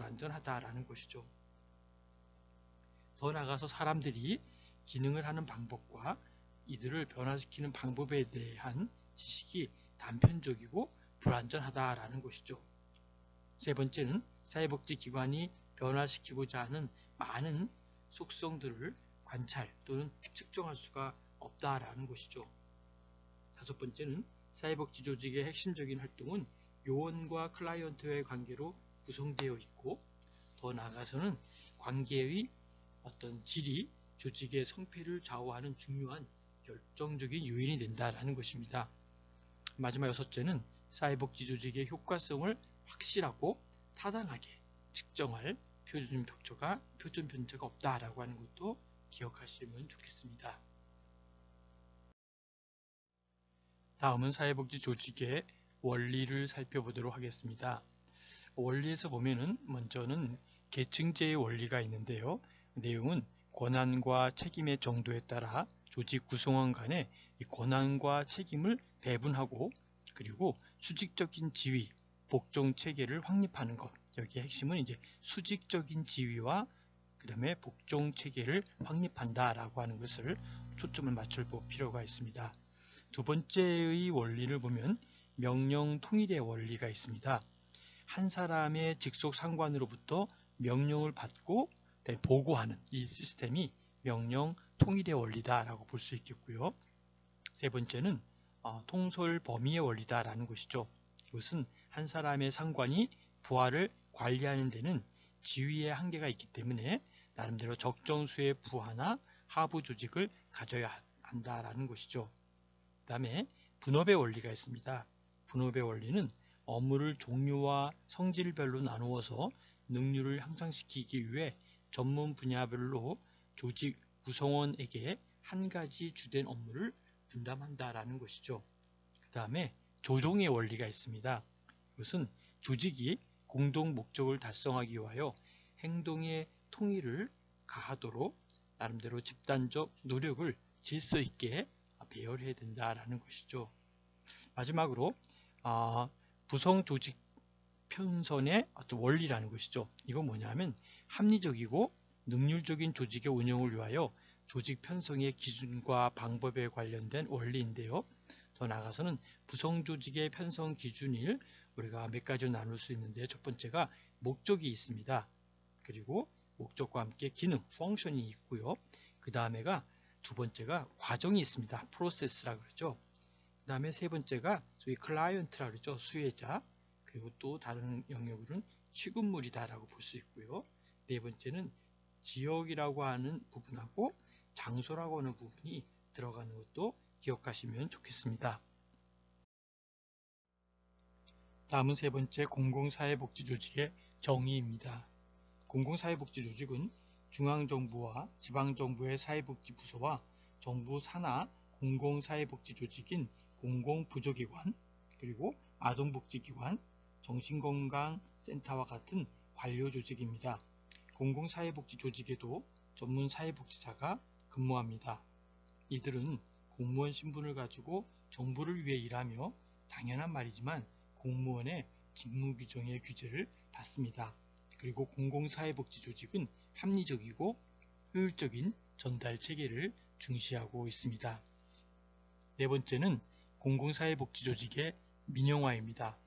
불완전하다라는 것이죠. 더 나아가서 사람들이 기능을 하는 방법과 이들을 변화시키는 방법에 대한 지식이 단편적이고 불완전하다라는 것이죠. 세 번째는 사회복지기관이 변화시키고자 하는 많은 속성들을 관찰 또는 측정할 수가 없다라는 것이죠. 다섯 번째는 사회복지 조직의 핵심적인 활동은 요원과 클라이언트와의 관계로 구성되어 있고, 더 나아가서는 관계의 어떤 질이 조직의 성패를 좌우하는 중요한 결정적인 요인이 된다라는 것입니다. 마지막 여섯째는 사회복지 조직의 효과성을 확실하고 타당하게 측정할 표준 편차가 없다라고 하는 것도 기억하시면 좋겠습니다. 다음은 사회복지 조직의 원리를 살펴보도록 하겠습니다. 원리에서 보면은 먼저는 계층제의 원리가 있는데요. 내용은 권한과 책임의 정도에 따라 조직 구성원 간의 이 권한과 책임을 배분하고, 그리고 수직적인 지위, 복종 체계를 확립하는 것. 여기에 핵심은 이제 수직적인 지위와 그 다음에 복종 체계를 확립한다라고 하는 것을 초점을 맞출 필요가 있습니다. 두 번째의 원리를 보면 명령 통일의 원리가 있습니다. 한 사람의 직속 상관으로부터 명령을 받고 보고하는 이 시스템이 명령 통일의 원리다라고 볼 수 있겠고요. 세 번째는 통솔 범위의 원리다라는 것이죠. 이것은 한 사람의 상관이 부하를 관리하는 데는 지위의 한계가 있기 때문에 나름대로 적정수의 부하나 하부 조직을 가져야 한다라는 것이죠. 그 다음에 분업의 원리가 있습니다. 분업의 원리는 업무를 종류와 성질별로 나누어서 능률을 향상시키기 위해 전문 분야별로 조직 구성원에게 한 가지 주된 업무를 분담한다라는 것이죠. 그 다음에 조종의 원리가 있습니다. 이것은 조직이 공동 목적을 달성하기 위하여 행동의 통일을 가하도록 나름대로 집단적 노력을 질서 있게 배열해야 된다라는 것이죠. 마지막으로 구성 조직 편선의 어떤 원리라는 것이죠. 이건 뭐냐면 합리적이고 능률적인 조직의 운영을 위하여 조직 편성의 기준과 방법에 관련된 원리인데요. 더 나아가서는 구성 조직의 편성 기준을 우리가 몇 가지로 나눌 수 있는데, 첫 번째가 목적이 있습니다. 그리고 목적과 함께 기능, 펑션이 있고요. 그 다음에가 두 번째가 과정이 있습니다. 프로세스라고 그러죠. 그 다음에 세 번째가 소위 클라이언트라고 그러죠. 수혜자. 그리고 또 다른 영역으로는 취급물이다라고 볼 수 있고요. 네 번째는 지역이라고 하는 부분하고 장소라고 하는 부분이 들어가는 것도 기억하시면 좋겠습니다. 다음은 세 번째 공공사회복지조직의 정의입니다. 공공사회복지조직은 중앙정부와 지방정부의 사회복지부서와 정부 산하 공공사회복지조직인 공공부조기관, 그리고 아동복지기관, 정신건강센터와 같은 관료조직입니다. 공공사회복지조직에도 전문사회복지사가 근무합니다. 이들은 공무원 신분을 가지고 정부를 위해 일하며 당연한 말이지만 공무원의 직무규정의 규제를 받습니다. 그리고 공공사회복지조직은 합리적이고 효율적인 전달 체계를 중시하고 있습니다. 네 번째는 공공사회복지조직의 민영화입니다.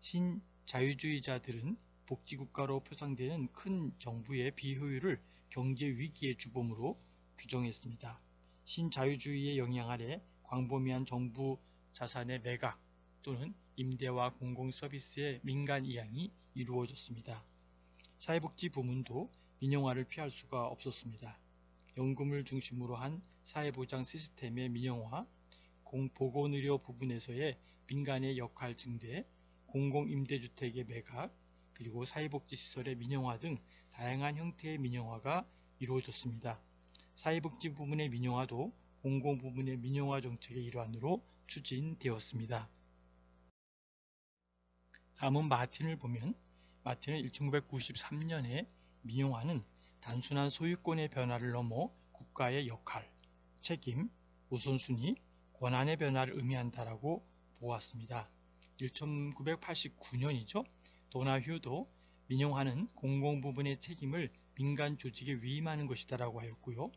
신자유주의자들은 복지국가로 표상되는 큰 정부의 비효율을 경제위기의 주범으로 규정했습니다. 신자유주의의 영향 아래 광범위한 정부 자산의 매각 또는 임대와 공공서비스의 민간 이양이 이루어졌습니다. 사회복지 부문도 민영화를 피할 수가 없었습니다. 연금을 중심으로 한 사회보장 시스템의 민영화, 보건의료 부분에서의 민간의 역할 증대, 공공임대주택의 매각, 그리고 사회복지시설의 민영화 등 다양한 형태의 민영화가 이루어졌습니다. 사회복지 부문의 민영화도 공공부문의 민영화 정책의 일환으로 추진되었습니다. 다음은 마틴을 보면, 마틴은 1993년에 민영화는 단순한 소유권의 변화를 넘어 국가의 역할, 책임, 우선순위, 권한의 변화를 의미한다라고 보았습니다. 1989년이죠. 도나휴도 민영화는 공공부문의 책임을 민간 조직에 위임하는 것이다 라고 하였고요.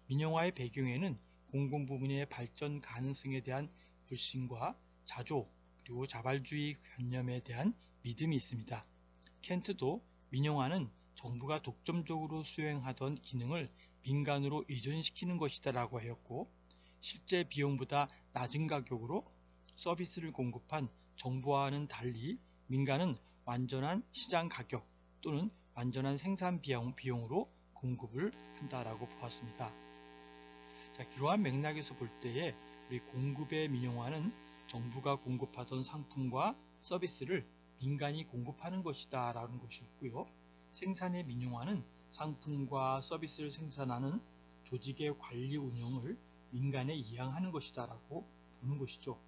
민영화의 배경에는 공공부문의 발전 가능성에 대한 불신과 자조 그리고 자발주의 관념에 대한 믿음이 있습니다. 켄트도 민영화는 정부가 독점적으로 수행하던 기능을 민간으로 이전시키는 것이다 라고 하였고, 실제 비용보다 낮은 가격으로 서비스를 공급한 정부와는 달리 민간은 완전한 시장 가격 또는 완전한 생산 비용으로 공급을 한다라고 보았습니다. 자, 그러한 맥락에서 볼 때에 우리 공급의 민영화는 정부가 공급하던 상품과 서비스를 민간이 공급하는 것이다 라는 것이었고요. 생산의 민영화는 상품과 서비스를 생산하는 조직의 관리 운영을 민간에 이양하는 것이다 라고 보는 것이죠.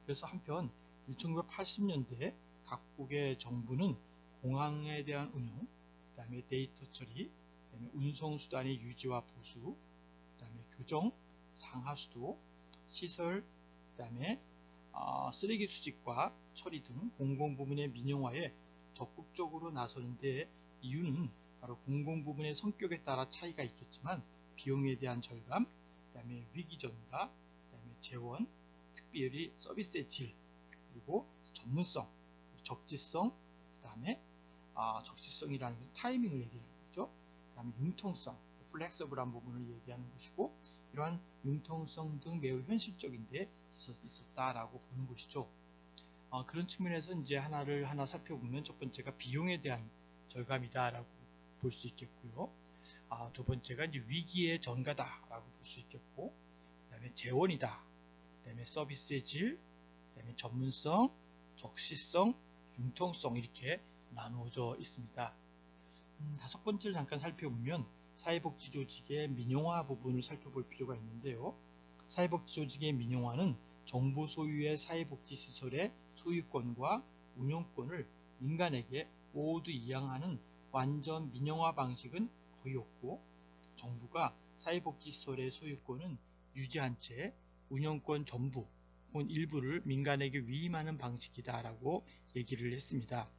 그래서 한편 1980년대 각국의 정부는 공항에 대한 운영, 그 다음에 데이터 처리, 그 다음에 운송수단의 유지와 보수, 그 다음에 교정, 상하수도, 시설, 그 다음에 쓰레기 수집과 처리 등 공공부문의 민영화에 적극적으로 나서는데, 이유는 바로 공공부문의 성격에 따라 차이가 있겠지만 비용에 대한 절감, 그 다음에 위기전가, 그 다음에 재원, 특별히 서비스의 질, 그리고 전문성, 적지성, 그 다음에 적시성이라는 것은 타이밍을 얘기하는 거죠. 그 다음에 융통성, 플렉서블한 부분을 얘기하는 것이고, 이러한 융통성 등 매우 현실적인데 있었다라고 보는 것이죠. 그런 측면에서 이제 하나 살펴보면, 첫 번째가 비용에 대한 절감이다라고 볼 수 있겠고요. 두 번째가 이제 위기의 전가다라고 볼 수 있겠고, 그 다음에 재원이다, 그 다음에 서비스의 질, 그 다음에 전문성, 적시성, 융통성 이렇게 나누어져 있습니다. 다섯 번째를 잠깐 살펴보면 사회복지조직의 민영화 부분을 살펴볼 필요가 있는데요. 사회복지조직의 민영화는 정부 소유의 사회복지시설의 소유권과 운영권을 민간에게 모두 이양하는 완전 민영화 방식은 거의 없고, 정부가 사회복지시설의 소유권은 유지한 채 운영권 전부 혹은 일부를 민간에게 위임하는 방식이다 라고 얘기를 했습니다.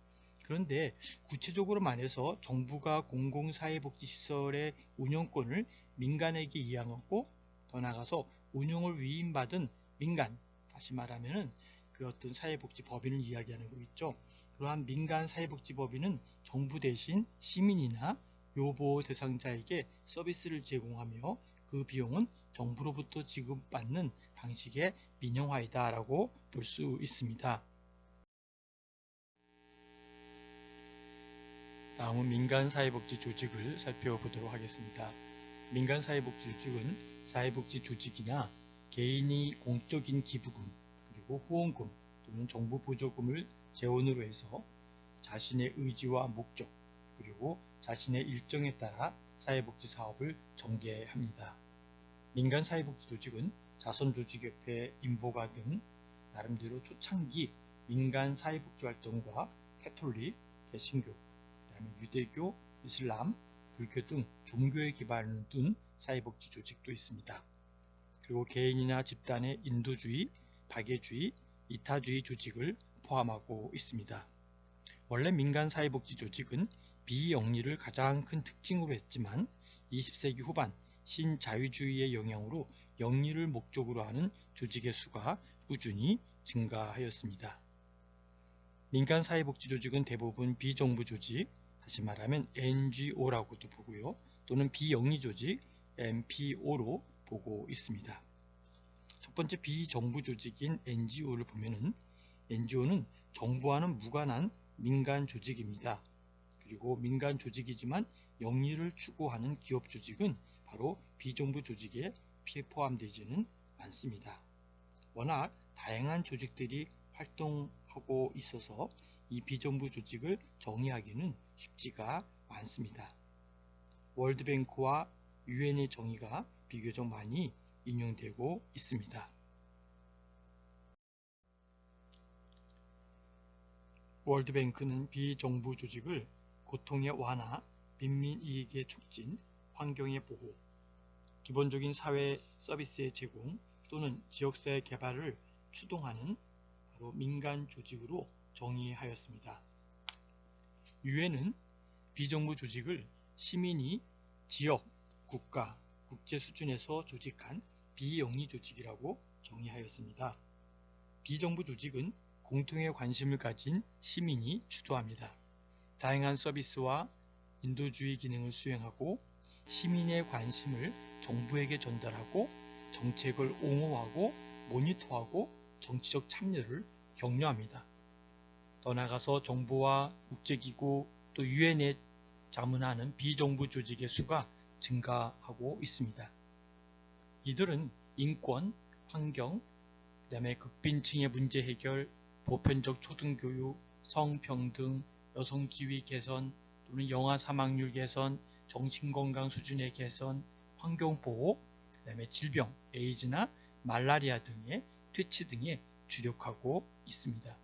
그런데 구체적으로 말해서 정부가 공공사회복지시설의 운영권을 민간에게 이양하고, 더 나아가서 운영을 위임받은 민간, 다시 말하면 그 어떤 사회복지법인을 이야기하는 거겠죠. 그러한 민간 사회복지법인은 정부 대신 시민이나 요보호 대상자에게 서비스를 제공하며 그 비용은 정부로부터 지급받는 방식의 민영화이다 라고 볼 수 있습니다. 다음은 민간사회복지 조직을 살펴보도록 하겠습니다. 민간사회복지 조직은 사회복지 조직이나 개인이 공적인 기부금 그리고 후원금 또는 정부 보조금을 재원으로 해서 자신의 의지와 목적 그리고 자신의 일정에 따라 사회복지 사업을 전개합니다. 민간사회복지 조직은 자선조직협회, 인보가 등 나름대로 초창기 민간사회복지활동과 캐톨릭, 개신교, 유대교, 이슬람, 불교 등 종교에 기반을 둔 사회복지 조직도 있습니다. 그리고 개인이나 집단의 인도주의, 박애주의, 이타주의 조직을 포함하고 있습니다. 원래 민간사회복지 조직은 비영리를 가장 큰 특징으로 했지만 20세기 후반 신자유주의의 영향으로 영리를 목적으로 하는 조직의 수가 꾸준히 증가하였습니다. 민간사회복지 조직은 대부분 비정부 조직, 다시 말하면 NGO라고도 보고요. 또는 비영리 조직, NPO로 보고 있습니다. 첫 번째 비정부 조직인 NGO를 보면은 NGO는 정부와는 무관한 민간 조직입니다. 그리고 민간 조직이지만 영리를 추구하는 기업 조직은 바로 비정부 조직에 포함되지는 않습니다. 워낙 다양한 조직들이 활동하고 있어서 이 비정부 조직을 정의하기는 쉽지가 않습니다. 월드뱅크와 유엔의 정의가 비교적 많이 인용되고 있습니다. 월드뱅크는 비정부 조직을 고통의 완화, 빈민 이익의 촉진, 환경의 보호, 기본적인 사회 서비스의 제공 또는 지역사회 개발을 추동하는 바로 민간 조직으로 정의하였습니다. 유엔은 비정부 조직을 시민이 지역, 국가, 국제 수준에서 조직한 비영리 조직이라고 정의하였습니다. 비정부 조직은 공통의 관심을 가진 시민이 주도합니다. 다양한 서비스와 인도주의 기능을 수행하고 시민의 관심을 정부에게 전달하고 정책을 옹호하고 모니터하고 정치적 참여를 격려합니다. 더 나아가서 정부와 국제기구 또 유엔에 자문하는 비정부 조직의 수가 증가하고 있습니다. 이들은 인권, 환경, 그다음에 극빈층의 문제 해결, 보편적 초등교육, 성평등, 여성지위 개선 또는 영아 사망률 개선, 정신건강 수준의 개선, 환경보호, 그다음에 질병, 에이즈나 말라리아 등의 퇴치 등에 주력하고 있습니다.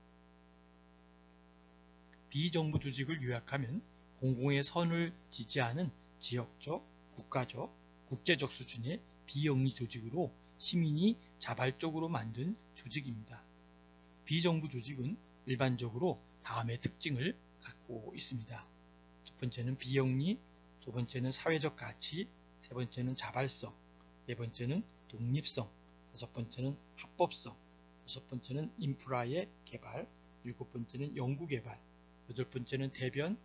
비정부 조직을 요약하면 공공의 선을 지지하는 지역적, 국가적, 국제적 수준의 비영리 조직으로 시민이 자발적으로 만든 조직입니다. 비정부 조직은 일반적으로 다음의 특징을 갖고 있습니다. 첫 번째는 비영리, 두 번째는 사회적 가치, 세 번째는 자발성, 네 번째는 독립성, 다섯 번째는 합법성, 여섯 번째는 인프라의 개발, 일곱 번째는 연구개발, 여덟 번째는 대변,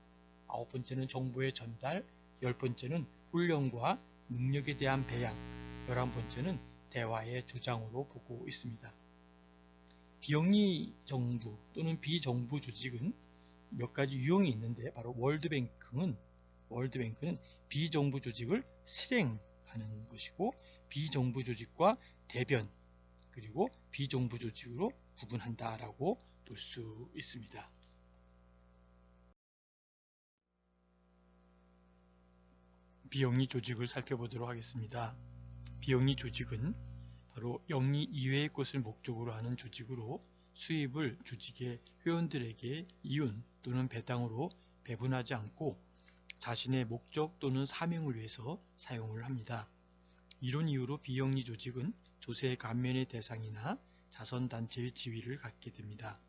아홉 번째는 정보의 전달, 열 번째는 훈련과 능력에 대한 배양, 11번째는 대화의 조장으로 보고 있습니다. 비영리 정부 또는 비정부 조직은 몇 가지 유형이 있는데 바로 월드뱅크는 비정부 조직을 실행하는 것이고 비정부 조직과 대변 그리고 비정부 조직으로 구분한다라고 볼 수 있습니다. 비영리 조직을 살펴보도록 하겠습니다. 비영리 조직은 바로 영리 이외의 것을 목적으로 하는 조직으로 수입을 조직의 회원들에게 이윤 또는 배당으로 배분하지 않고 자신의 목적 또는 사명을 위해서 사용을 합니다. 이런 이유로 비영리 조직은 조세 감면의 대상이나 자선단체의 지위를 갖게 됩니다.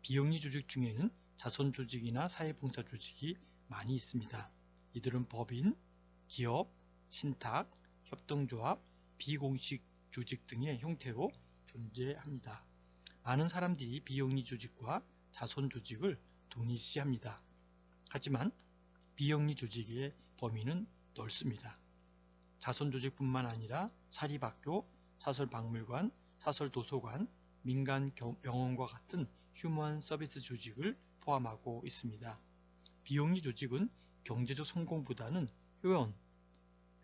비영리 조직 중에는 자선조직이나 사회봉사 조직이 많이 있습니다. 이들은 법인, 기업, 신탁, 협동조합, 비공식 조직 등의 형태로 존재합니다. 많은 사람들이 비영리 조직과 자선조직을 동일시합니다. 하지만 비영리 조직의 범위는 넓습니다. 자선조직뿐만 아니라 사립학교, 사설박물관, 사설도서관, 민간 병원과 같은 휴먼 서비스 조직을 포함하고 있습니다. 비영리 조직은 경제적 성공보다는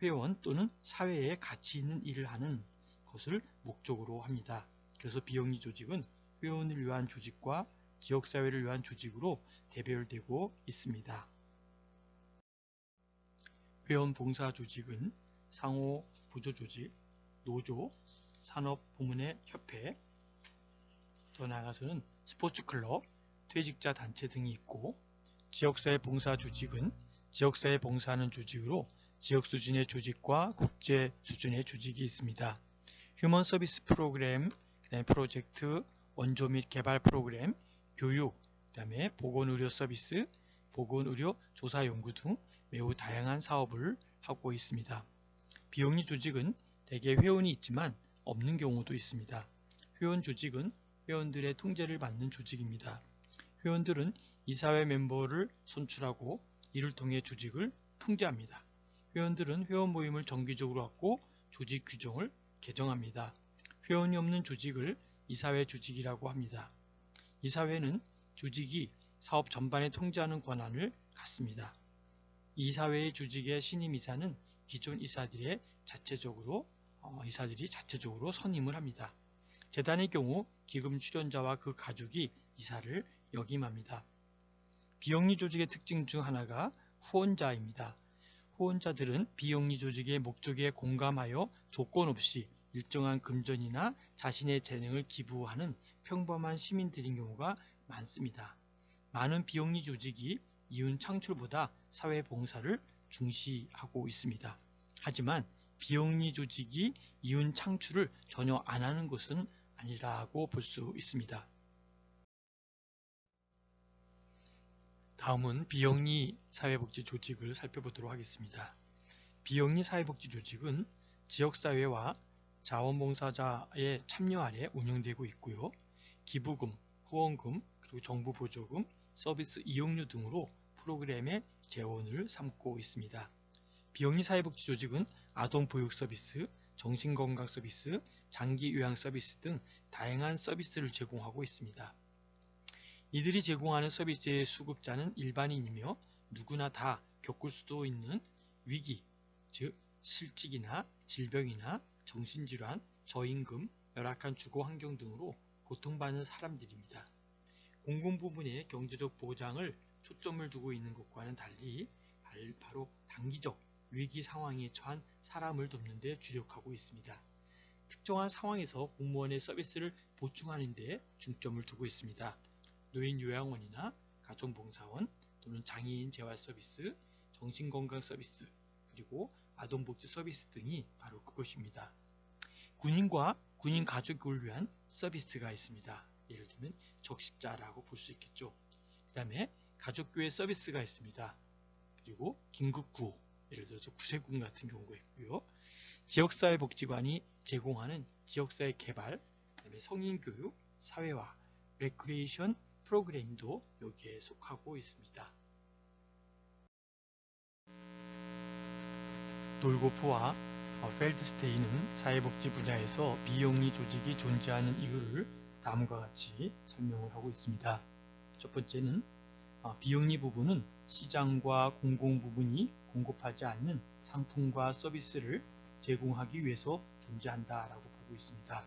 회원 또는 사회에 가치 있는 일을 하는 것을 목적으로 합니다. 그래서 비영리 조직은 회원을 위한 조직과 지역사회를 위한 조직으로 대별되고 있습니다. 회원봉사조직은 상호 부조조직, 노조, 산업부문의 협회, 더 나아가서는 스포츠클럽, 퇴직자 단체 등이 있고 지역사회 봉사조직은 지역사회 봉사하는 조직으로 지역 수준의 조직과 국제 수준의 조직이 있습니다. 휴먼 서비스 프로그램, 그다음에 프로젝트, 원조 및 개발 프로그램, 교육, 그다음에 보건의료 서비스, 보건의료 조사 연구 등 매우 다양한 사업을 하고 있습니다. 비영리 조직은 대개 회원이 있지만 없는 경우도 있습니다. 회원 조직은 회원들의 통제를 받는 조직입니다. 회원들은 이사회 멤버를 선출하고 이를 통해 조직을 통제합니다. 회원들은 회원 모임을 정기적으로 갖고 조직 규정을 개정합니다. 회원이 없는 조직을 이사회 조직이라고 합니다. 이사회는 조직이 사업 전반에 통제하는 권한을 갖습니다. 이사회의 조직의 신임이사는 기존 이사들이 자체적으로 선임을 합니다. 재단의 경우 기금 출연자와 그 가족이 이사를 역임합니다. 비영리 조직의 특징 중 하나가 후원자입니다. 후원자들은 비영리 조직의 목적에 공감하여 조건 없이 일정한 금전이나 자신의 재능을 기부하는 평범한 시민들인 경우가 많습니다. 많은 비영리 조직이 이윤 창출보다 사회봉사를 중시하고 있습니다. 하지만 비영리 조직이 이윤 창출을 전혀 안 하는 것은 아니라고 볼 수 있습니다. 다음은 비영리 사회복지 조직을 살펴보도록 하겠습니다. 비영리 사회복지 조직은 지역사회와 자원봉사자의 참여 아래 운영되고 있고요. 기부금, 후원금, 그리고 정부 보조금, 서비스 이용료 등으로 프로그램의 재원을 삼고 있습니다. 비영리 사회복지 조직은 아동보육 서비스, 정신건강 서비스, 장기요양 서비스 등 다양한 서비스를 제공하고 있습니다. 이들이 제공하는 서비스의 수급자는 일반인이며 누구나 다 겪을 수도 있는 위기, 즉 실직이나 질병이나 정신질환, 저임금, 열악한 주거 환경 등으로 고통받는 사람들입니다. 공공부문의 경제적 보장을 초점을 두고 있는 것과는 달리 바로 단기적 위기 상황에 처한 사람을 돕는 데 주력하고 있습니다. 특정한 상황에서 공무원의 서비스를 보충하는 데 중점을 두고 있습니다. 노인요양원이나 가정봉사원 또는 장애인 재활 서비스, 정신건강 서비스, 그리고 아동복지 서비스 등이 바로 그것입니다. 군인과 군인 가족을 위한 서비스가 있습니다. 예를 들면 적십자라고 볼 수 있겠죠. 그 다음에 가족교회 서비스가 있습니다. 그리고 긴급구호, 예를 들어서 구세군 같은 경우가 있고요. 지역사회복지관이 제공하는 지역사회 개발, 그다음에 성인교육, 사회화, 레크리에이션 프로그램도 여기에 속하고 있습니다. 돌고프와 펠드스테인은 사회복지 분야에서 비영리 조직이 존재하는 이유를 다음과 같이 설명을 하고 있습니다. 첫 번째는 비영리 부분은 시장과 공공 부분이 공급하지 않는 상품과 서비스를 제공하기 위해서 존재한다라고 보고 있습니다.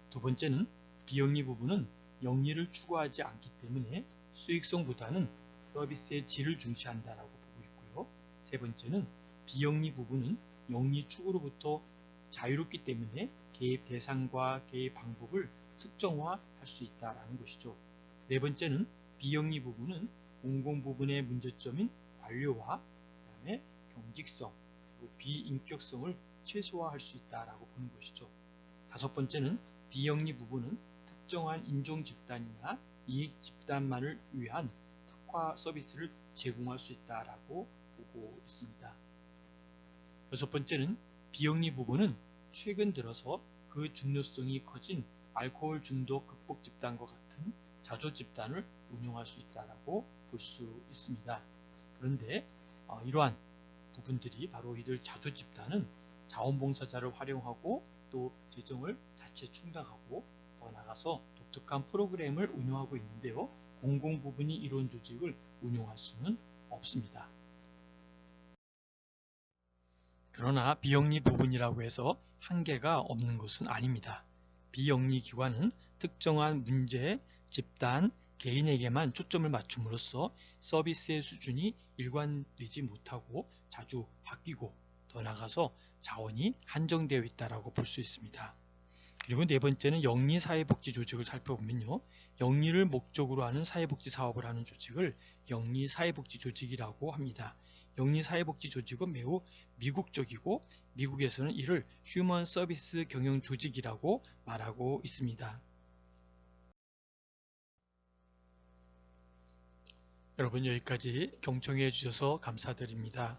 두 번째는 비영리 부분은 영리를 추구하지 않기 때문에 수익성보다는 서비스의 질을 중시한다라고 보고 있고요. 세 번째는 비영리 부분은 영리 추구로부터 자유롭기 때문에 개입 대상과 개입 방법을 특정화할 수 있다라는 것이죠. 네 번째는 비영리 부분은 공공 부분의 문제점인 관료와 그다음에 경직성 그리고 비인격성을 최소화할 수 있다라고 보는 것이죠. 다섯 번째는 비영리 부분은 특정한 인종 집단이나 이익 집단만을 위한 특화 서비스를 제공할 수 있다라고 보고 있습니다. 여섯 번째는 비영리 부분은 최근 들어서 그 중요성이 커진 알코올 중독 극복 집단과 같은 자조 집단을 운영할 수 있다라고 볼 수 있습니다. 그런데 이러한 부분들이 바로 이들 자조 집단은 자원봉사자를 활용하고 또 재정을 자체 충당하고 더 나아가서 독특한 프로그램을 운영하고 있는데요. 공공 부분이 이런 조직을 운영할 수는 없습니다. 그러나 비영리 부분이라고 해서 한계가 없는 것은 아닙니다. 비영리 기관은 특정한 문제, 집단, 개인에게만 초점을 맞춤으로써 서비스의 수준이 일관되지 못하고 자주 바뀌고 더 나아가서 자원이 한정되어 있다고 볼 수 있습니다. 그리고 네 번째는 영리 사회복지 조직을 살펴보면요. 영리를 목적으로 하는 사회복지 사업을 하는 조직을 영리 사회복지 조직이라고 합니다. 영리 사회복지 조직은 매우 미국적이고 미국에서는 이를 휴먼 서비스 경영 조직이라고 말하고 있습니다. 여러분 여기까지 경청해 주셔서 감사드립니다.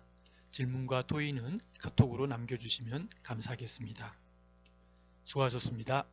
질문과 토의는 카톡으로 남겨주시면 감사하겠습니다. 수고하셨습니다.